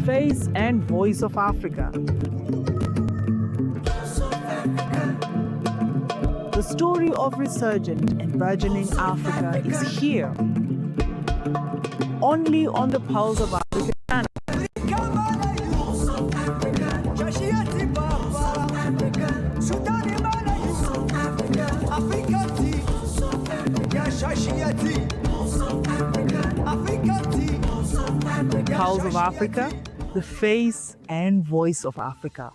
face and voice of Africa. The story of resurgent and burgeoning Africa is here, only on the Pulse of Africa channel. Pulse of Africa, the face and voice of Africa.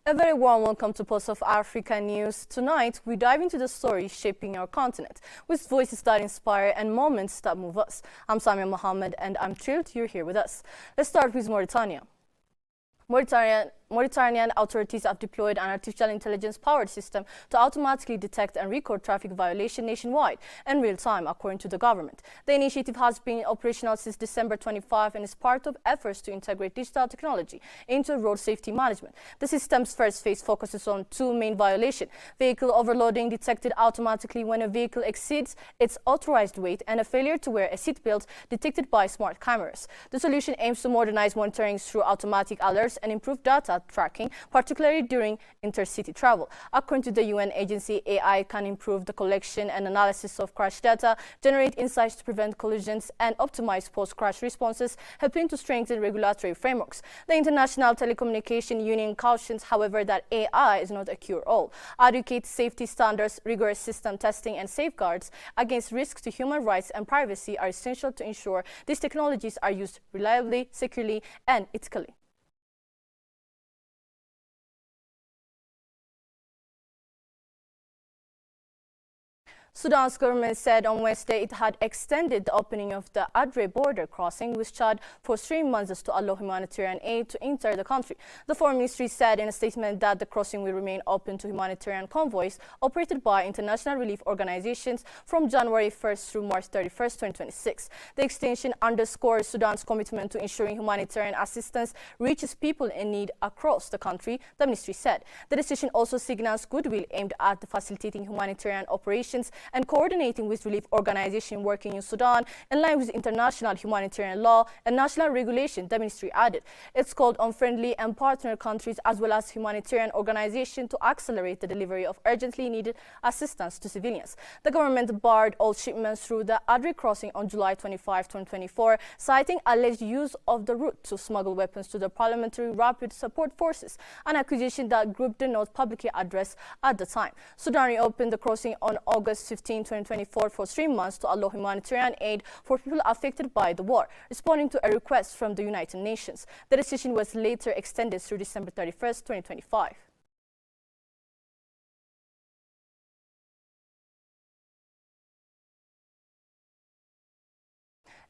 A very warm welcome to Pulse of Africa News. Tonight, we dive into the stories shaping our continent, with voices that inspire and moments that move us. I'm Samia Mohammed, and I'm thrilled you're here with us. Let's start with Mauritania. Mauritanian authorities have deployed an artificial intelligence-powered system to automatically detect and record traffic violations nationwide in real time, according to the government. The initiative has been operational since December 25 and is part of efforts to integrate digital technology into road safety management. The system's first phase focuses on two main violations: vehicle overloading detected automatically when a vehicle exceeds its authorized weight, and a failure to wear a seatbelt detected by smart cameras. The solution aims to modernize monitoring through automatic alerts and improve data tracking, particularly during intercity travel. According to the UN agency, AI can improve the collection and analysis of crash data, generate insights to prevent collisions, and optimize post-crash responses, helping to strengthen regulatory frameworks. The International Telecommunication Union cautions, however, that AI is not a cure-all. Adequate safety standards, rigorous system testing, and safeguards against risks to human rights and privacy are essential to ensure these technologies are used reliably, securely, and ethically. Sudan's government said on Wednesday it had extended the opening of the Adre border crossing with Chad for 3 months to allow humanitarian aid to enter the country. The Foreign Ministry said in a statement that the crossing will remain open to humanitarian convoys operated by international relief organizations from January 1st through March 31st, 2026. The extension underscores Sudan's commitment to ensuring humanitarian assistance reaches people in need across the country, the ministry said. The decision also signals goodwill aimed at facilitating humanitarian operations and coordinating with relief organizations working in Sudan in line with international humanitarian law and national regulation, the ministry added. It's called on friendly and partner countries as well as humanitarian organizations to accelerate the delivery of urgently needed assistance to civilians. The government barred all shipments through the Adre crossing on July 25, 2024, citing alleged use of the route to smuggle weapons to the Parliamentary Rapid Support Forces, an accusation that group did not publicly address at the time. Sudan reopened the crossing on August 15, 2024 for 3 months to allow humanitarian aid for people affected by the war, responding to a request from the United Nations. The decision was later extended through December 31st, 2025.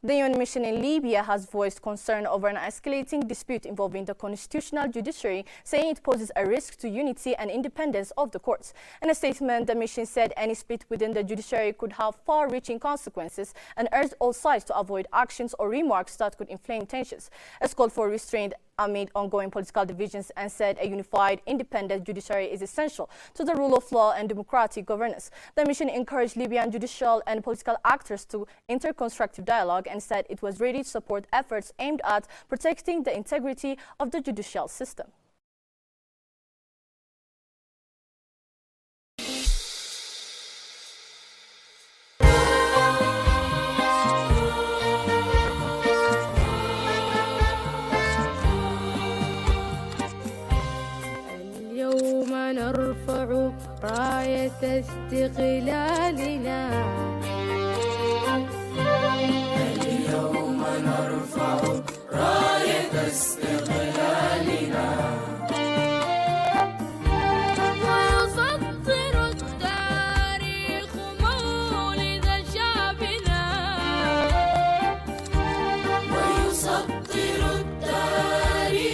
The UN mission in Libya has voiced concern over an escalating dispute involving the constitutional judiciary, saying it poses a risk to unity and independence of the courts. In a statement, the mission said any split within the judiciary could have far-reaching consequences and urged all sides to avoid actions or remarks that could inflame tensions. It's called for restraint amid ongoing political divisions and said a unified, independent judiciary is essential to the rule of law and democratic governance. The mission encouraged Libyan judicial and political actors to enter constructive dialogue and said it was ready to support efforts aimed at protecting the integrity of the judicial system. نرفع راية استقلالنا اليوم نرفع راية استقلالنا ويسطر التاريخ مولد شعبنا ويسطر التاريخ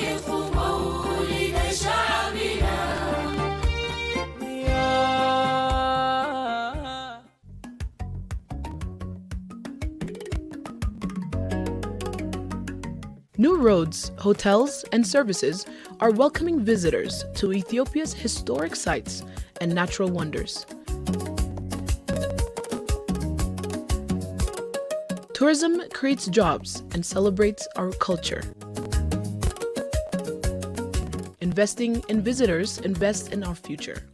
New roads, hotels, and services are welcoming visitors to Ethiopia's historic sites and natural wonders. Tourism creates jobs and celebrates our culture. Investing in visitors invests in our future.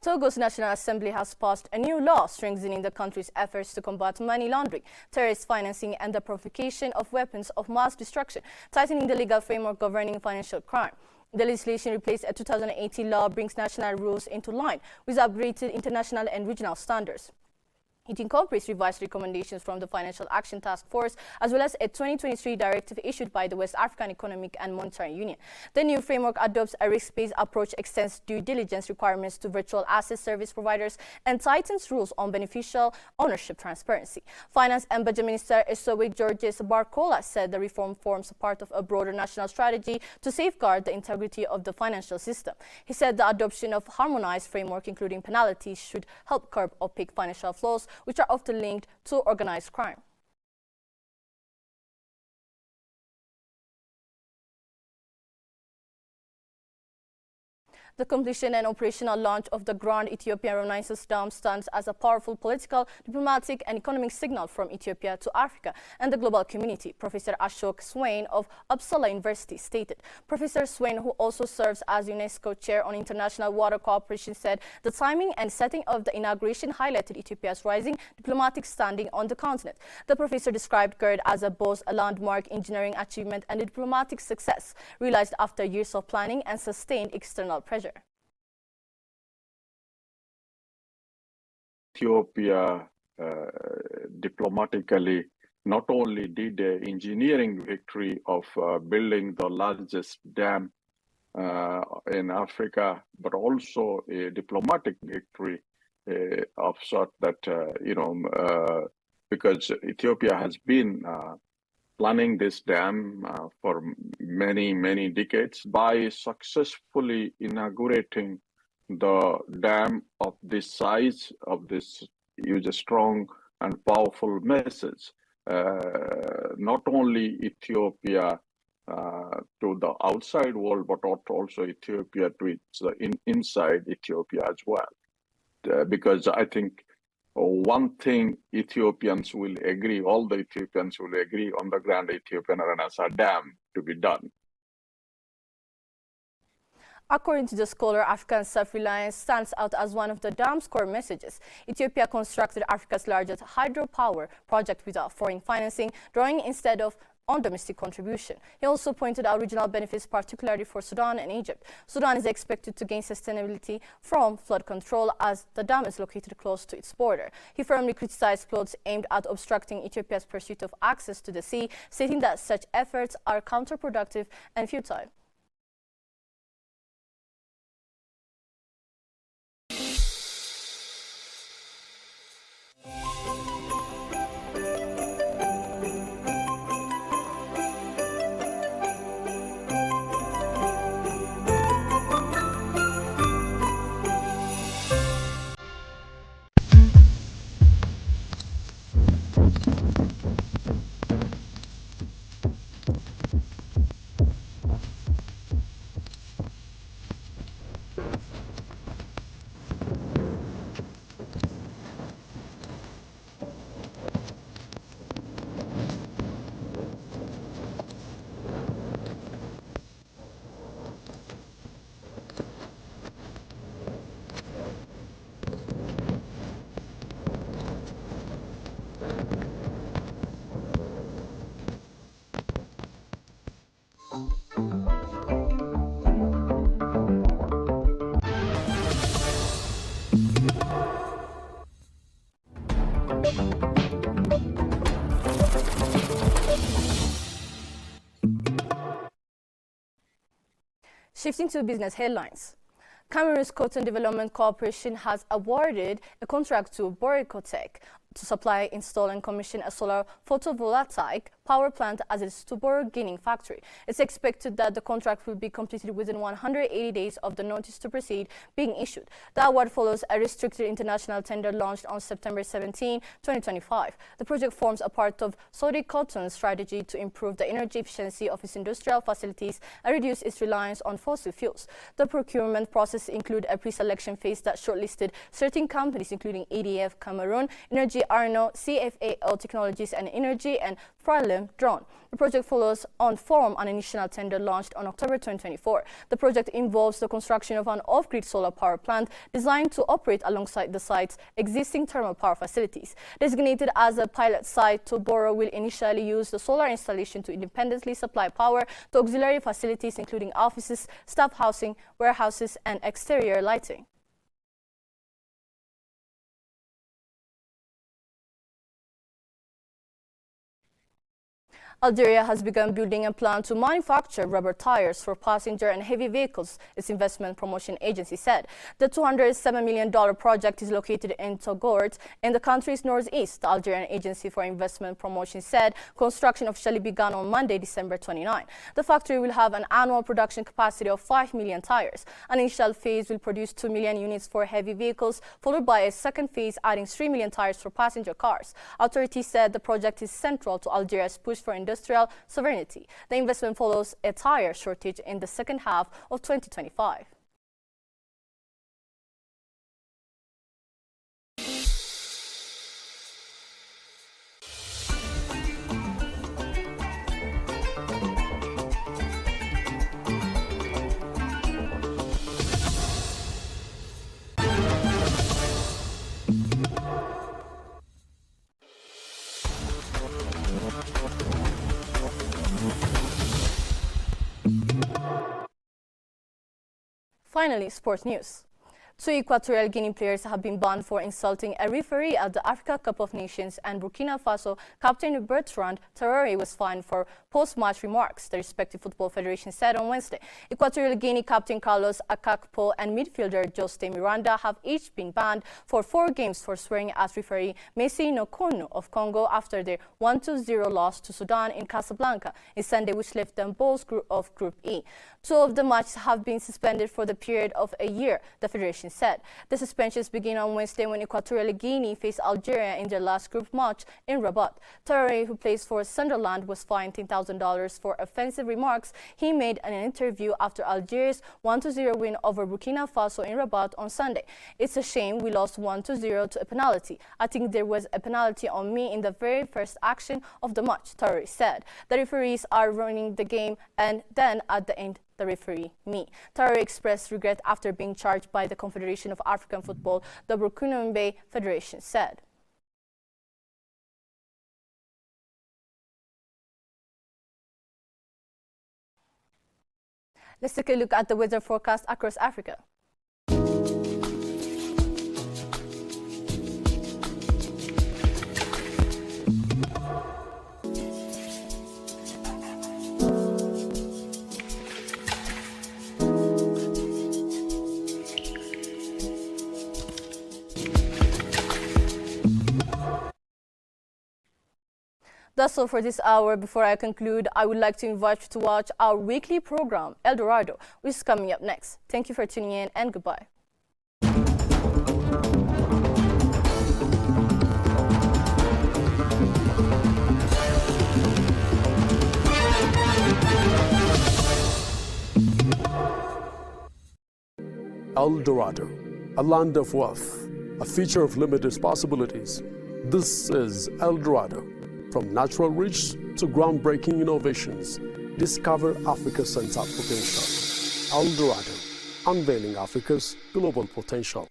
Togo's National Assembly has passed a new law strengthening the country's efforts to combat money laundering, terrorist financing, and the provocation of weapons of mass destruction, tightening the legal framework governing financial crime. The legislation replaced a 2018 law, brings national rules into line with upgraded international and regional standards. It incorporates revised recommendations from the Financial Action Task Force, as well as a 2023 directive issued by the West African Economic and Monetary Union. The new framework adopts a risk-based approach, extends due diligence requirements to virtual asset service providers, and tightens rules on beneficial ownership transparency. Finance and Budget Minister Esowe Georges Barcola said the reform forms part of a broader national strategy to safeguard the integrity of the financial system. He said the adoption of harmonized framework, including penalties, should help curb opaque financial flows, which are often linked to organized crime. The completion and operational launch of the Grand Ethiopian Renaissance Dam stands as a powerful political, diplomatic, and economic signal from Ethiopia to Africa and the global community, Professor Ashok Swain of Uppsala University stated. Professor Swain, who also serves as UNESCO Chair on International Water Cooperation, said the timing and setting of the inauguration highlighted Ethiopia's rising diplomatic standing on the continent. The professor described GERD as both a landmark engineering achievement and a diplomatic success, realized after years of planning and sustained external pressure. Ethiopia diplomatically not only did an engineering victory of building the largest dam in Africa, but also a diplomatic victory of sort that, because Ethiopia has been planning this dam for many, many decades. By successfully inaugurating the dam of this size, of this huge, strong and powerful message, not only Ethiopia to the outside world, but also Ethiopia to its inside Ethiopia as well. Because I think one thing Ethiopians will agree, all the Ethiopians will agree on the Grand Ethiopian Renaissance Dam to be done. According to the scholar, African self-reliance stands out as one of the dam's core messages. Ethiopia constructed Africa's largest hydropower project without foreign financing, drawing instead of on domestic contribution. He also pointed out regional benefits, particularly for Sudan and Egypt. Sudan is expected to gain sustainability from flood control as the dam is located close to its border. He firmly criticized plots aimed at obstructing Ethiopia's pursuit of access to the sea, stating that such efforts are counterproductive and futile. Shifting to business headlines. Cameroon's Cotton Development Corporation has awarded a contract to Boricotech to supply, install and commission a solar photovoltaic power plant at its Tuborg Guinea factory. It's expected that the contract will be completed within 180 days of the notice to proceed being issued. The award follows a restricted international tender launched on September 17, 2025. The project forms a part of Saudi Cotton's strategy to improve the energy efficiency of its industrial facilities and reduce its reliance on fossil fuels. The procurement process included a pre-selection phase that shortlisted certain companies including EDF Cameroon, Energy Arno, CFAO Technologies and Energy, and Fralem Drone. The project follows on from an initial tender launched on October 2024. The project involves the construction of an off-grid solar power plant designed to operate alongside the site's existing thermal power facilities. Designated as a pilot site, Tuborg will initially use the solar installation to independently supply power to auxiliary facilities including offices, staff housing, warehouses, and exterior lighting. Algeria has begun building a plan to manufacture rubber tires for passenger and heavy vehicles, its investment promotion agency said. The $207 million project is located in Togourt in the country's northeast. The Algerian Agency for Investment Promotion said construction officially began on Monday, December 29. The factory will have an annual production capacity of 5 million tires. An initial phase will produce 2 million units for heavy vehicles, followed by a second phase adding 3 million tires for passenger cars. Authorities said the project is central to Algeria's push for industrial sovereignty. The investment follows a tire shortage in the second half of 2025. Finally, sports news. 2 Equatorial Guinea players have been banned for insulting a referee at the Africa Cup of Nations, and Burkina Faso captain Bertrand Traoré was fined for post-match remarks, the respective football federation said on Wednesday. Equatorial Guinea captain Carlos Akakpo and midfielder Joste Miranda have each been banned for 4 games for swearing at referee Messi Nokono of Congo after their 1-0 loss to Sudan in Casablanca in Sunday, which left them both of Group E. 2 of the matches have been suspended for the period of a year, the federation said. The suspensions begin on Wednesday when Equatorial Guinea faced Algeria in their last group match in Rabat. Traoré, who plays for Sunderland, was fined $10,000 for offensive remarks he made in an interview after Algeria's 1-0 win over Burkina Faso in Rabat on Sunday. "It's a shame we lost 1-0 to a penalty. I think there was a penalty on me in the very first action of the match," Traoré said. "The referees are running the game, and then at the end, the referee, me." Traoré expressed regret after being charged by the Confederation of African Football, the Burkina Federation said. Let's take a look at the weather forecast across Africa. That's all for this hour. Before I conclude, I would like to invite you to watch our weekly program, El Dorado, which is coming up next. Thank you for tuning in, and goodbye. El Dorado, a land of wealth, a future of limited possibilities. This is El Dorado. From natural rich to groundbreaking innovations, discover Africa's untapped potential. El Dorado, unveiling Africa's global potential.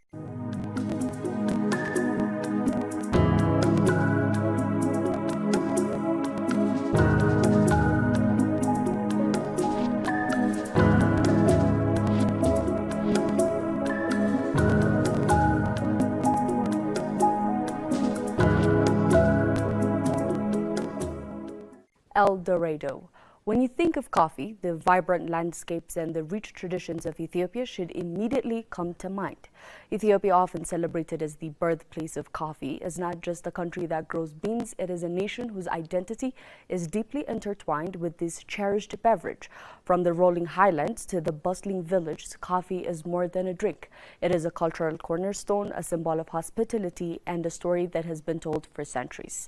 El Dorado. When you think of coffee, the vibrant landscapes and the rich traditions of Ethiopia should immediately come to mind. Ethiopia, often celebrated as the birthplace of coffee, is not just a country that grows beans, it is a nation whose identity is deeply intertwined with this cherished beverage. From the rolling highlands to the bustling villages, coffee is more than a drink. It is a cultural cornerstone, a symbol of hospitality, and a story that has been told for centuries.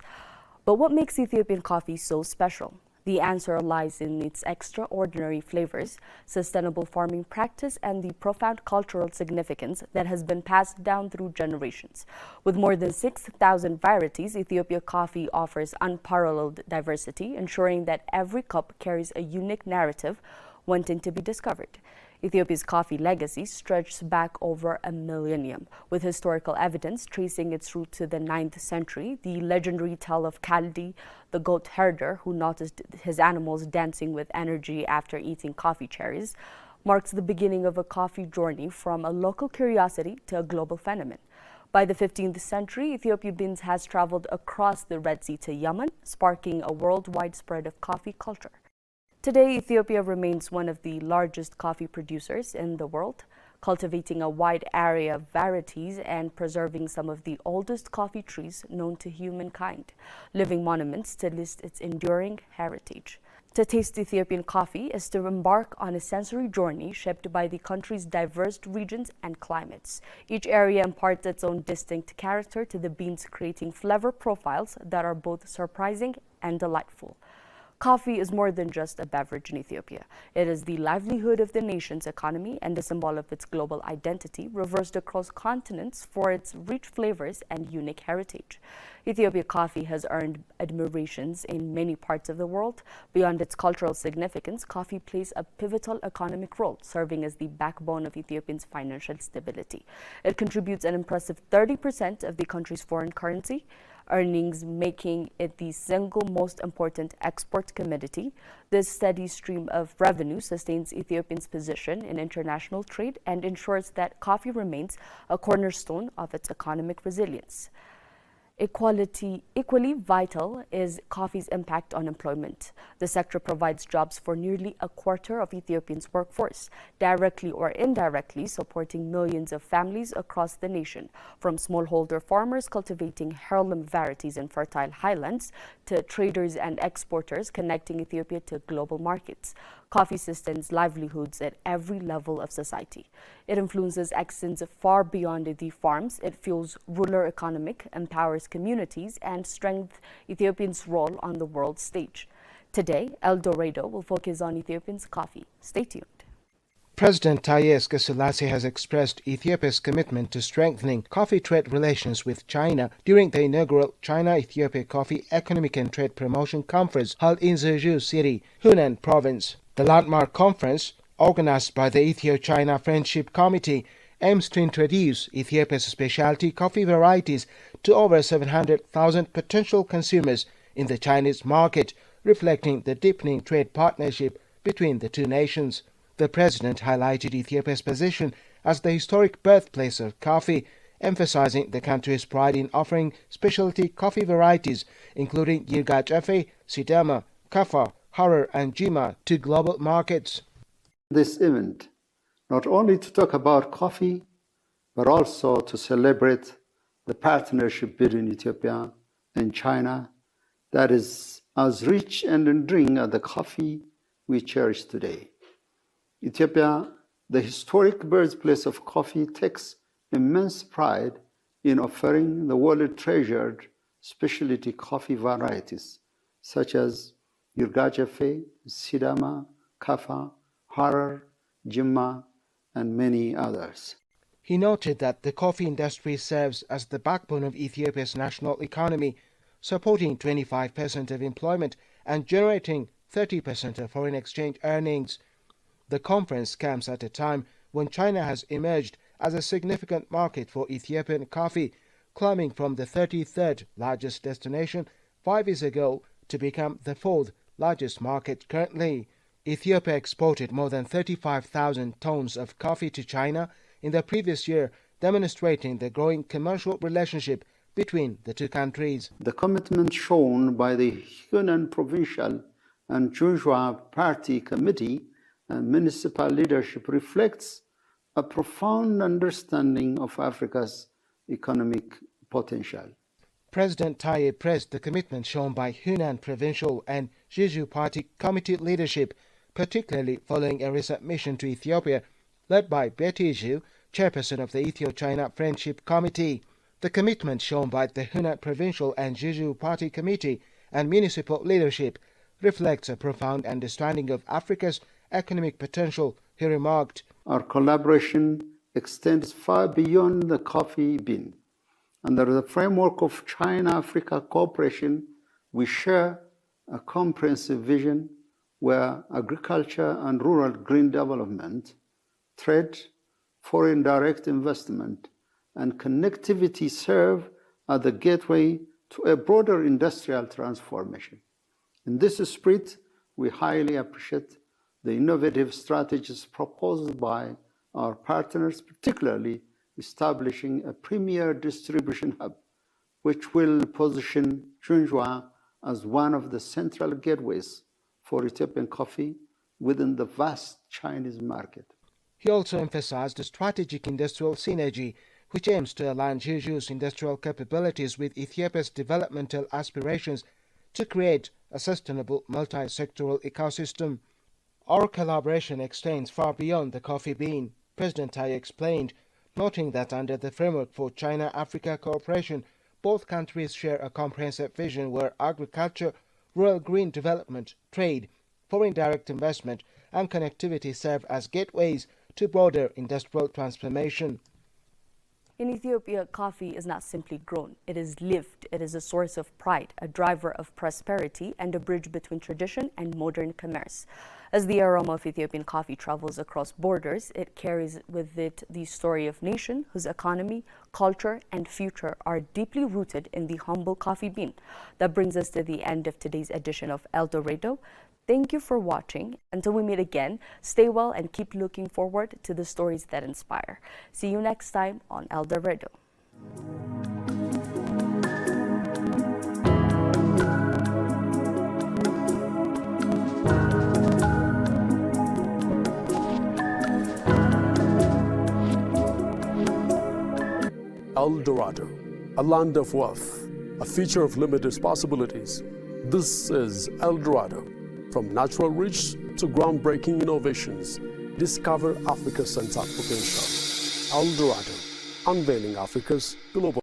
But what makes Ethiopian coffee so special? The answer lies in its extraordinary flavors, sustainable farming practice, and the profound cultural significance that has been passed down through generations. With more than 6,000 varieties, Ethiopia coffee offers unparalleled diversity, ensuring that every cup carries a unique narrative wanting to be discovered. Ethiopia's coffee legacy stretches back over a millennium, with historical evidence tracing its root to the 9th century. The legendary tale of Kaldi, the goat herder who noticed his animals dancing with energy after eating coffee cherries, marks the beginning of a coffee journey from a local curiosity to a global phenomenon. By the 15th century, Ethiopian beans has traveled across the Red Sea to Yemen, sparking a worldwide spread of coffee culture. Today, Ethiopia remains one of the largest coffee producers in the world, cultivating a wide area of varieties and preserving some of the oldest coffee trees known to humankind, living monuments to list its enduring heritage. To taste Ethiopian coffee is to embark on a sensory journey shaped by the country's diverse regions and climates. Each area imparts its own distinct character to the beans, creating flavor profiles that are both surprising and delightful. Coffee is more than just a beverage in Ethiopia. It is the livelihood of the nation's economy and a symbol of its global identity, reversed across continents for its rich flavors and unique heritage. Ethiopia coffee has earned admirations in many parts of the world. Beyond its cultural significance, coffee plays a pivotal economic role, serving as the backbone of Ethiopia's financial stability. It contributes an impressive 30% of the country's foreign currency earnings, making it the single most important export commodity. This steady stream of revenue sustains Ethiopia's position in international trade and ensures that coffee remains a cornerstone of its economic resilience. Equally vital is coffee's impact on employment. The sector provides jobs for nearly a quarter of Ethiopia's workforce, directly or indirectly supporting millions of families across the nation, from smallholder farmers cultivating heirloom varieties in fertile highlands to traders and exporters connecting Ethiopia to global markets. Coffee sustains livelihoods at every level of society. It influences actions far beyond the farms. It fuels rural economic, empowers communities, and strengthens Ethiopia's role on the world stage. Today, El Dorado will focus on Ethiopia's coffee. Stay tuned. President Taye Asqe-Selassie has expressed Ethiopia's commitment to strengthening coffee trade relations with China during the inaugural China-Ethiopia Coffee Economic and Trade Promotion Conference held in Zhejiu City, Hunan Province. The landmark conference, organized by the Ethio-China Friendship Committee, aims to introduce Ethiopia's specialty coffee varieties to over 700,000 potential consumers in the Chinese market, reflecting the deepening trade partnership between the two nations. The president highlighted Ethiopia's position as the historic birthplace of coffee, emphasizing the country's pride in offering specialty coffee varieties, including Yirga Cefe, Sidama, Kafa, Harar, and Jima, to global markets. This event, not only to talk about coffee, but also to celebrate the partnership between Ethiopia and China that is as rich and enduring as the coffee we cherish today. Ethiopia, the historic birthplace of coffee, takes immense pride in offering the world treasured specialty coffee varieties such as Yirga Cefe, Sidama, Kafa, Harar, Jimma, and many others. He noted that the coffee industry serves as the backbone of Ethiopia's national economy, supporting 25% of employment and generating 30% of foreign exchange earnings. The conference comes at a time when China has emerged as a significant market for Ethiopian coffee, climbing from the 33rd largest destination 5 years ago to become the 4th largest market currently. Ethiopia exported more than 35,000 tons of coffee to China in the previous year, demonstrating the growing commercial relationship between the two countries. The commitment shown by the Hunan Provincial and Junhua Party Committee and municipal leadership reflects a profound understanding of Africa's economic potential. President Taye praised the commitment shown by Hunan Provincial and Jeju Party Committee leadership, particularly following a recent mission to Ethiopia led by Betty Zhu, chairperson of the Ethio-China Friendship Committee. The commitment shown by the Hunan Provincial and Jeju Party Committee and municipal leadership reflects a profound understanding of Africa's economic potential, he remarked. Our collaboration extends far beyond the coffee bean. Under the framework of China-Africa cooperation, we share a comprehensive vision where agriculture and rural green development, trade, foreign direct investment, and connectivity serve as the gateway to a broader industrial transformation. In this spirit, we highly appreciate the innovative strategies proposed by our partners, particularly establishing a premier distribution hub, which will position Junhua as one of the central gateways for Ethiopian coffee within the vast Chinese market. He also emphasized the strategic industrial synergy, which aims to align Jeju's industrial capabilities with Ethiopia's developmental aspirations to create a sustainable multi-sectoral ecosystem. Our collaboration extends far beyond the coffee bean, President Taye explained, noting that under the framework for China-Africa cooperation, both countries share a comprehensive vision where agriculture, rural green development, trade, foreign direct investment, and connectivity serve as gateways to broader industrial transformation. In Ethiopia, coffee is not simply grown. It is lived. It is a source of pride, a driver of prosperity, and a bridge between tradition and modern commerce. As the aroma of Ethiopian coffee travels across borders, it carries with it the story of a nation whose economy, culture, and future are deeply rooted in the humble coffee bean. That brings us to the end of today's edition of El Dorado. Thank you for watching. Until we meet again, stay well and keep looking forward to the stories that inspire. See you next time on El Dorado. El Dorado, a land of wealth, a future of limitless possibilities. This is El Dorado. From natural reach to groundbreaking innovations, discover Africa's untapped potential. El Dorado, unveiling Africa's global